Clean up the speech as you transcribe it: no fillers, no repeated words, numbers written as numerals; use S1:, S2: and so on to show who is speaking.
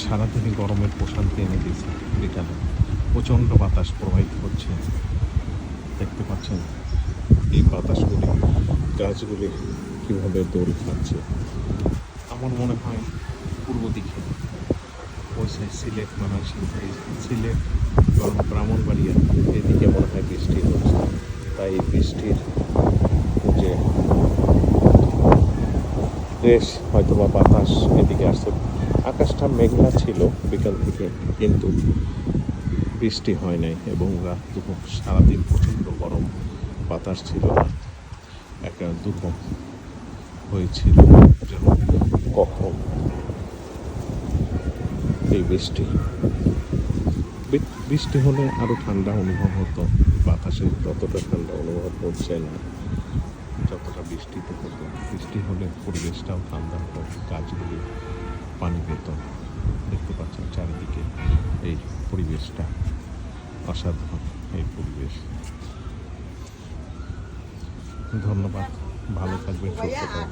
S1: সারাদিনই গরমের প্রশান্তি এনে দিয়েছে। বিকালে প্রচণ্ড বাতাস প্রবাহিত হচ্ছে, দেখতে পাচ্ছেন এই বাতাসগুলি গাছগুলি কীভাবে দোল খাচ্ছে। আমার মনে হয় পূর্ব দিকে ওই সাইড সিলেট ময়মনসিংহ, সিলেট ব্রাহ্মণবাড়িয়া এদিকে মনে হয় বৃষ্টি হচ্ছে। তাই বৃষ্টির যে রেশ হয়তো বা বাতাস এদিকে আসছে। আকাশটা মেঘলা ছিল বিকাল থেকে, কিন্তু বৃষ্টি হয় নাই এবং রাত দুপুর সারাদিন প্রচণ্ড গরম, বাতাস ছিল না, একটা দুর্গম হয়েছিল যেন কখন এই বৃষ্টি হলে আরও ঠান্ডা অনুভব হতো। বাতাসে ততটা ঠান্ডা অনুভব হচ্ছে না যতটা বৃষ্টিতে হতো। বৃষ্টি হলে পরিবেশটাও ঠান্ডা হতো, গাছগুলি পানি পেত। দেখতে পাচ্ছেন চারিদিকে এই পরিবেশটা অসাধারণ। এই পরিবেশ, ধন্যবাদ, ভালো থাকবেন, সুস্থ থাকবেন।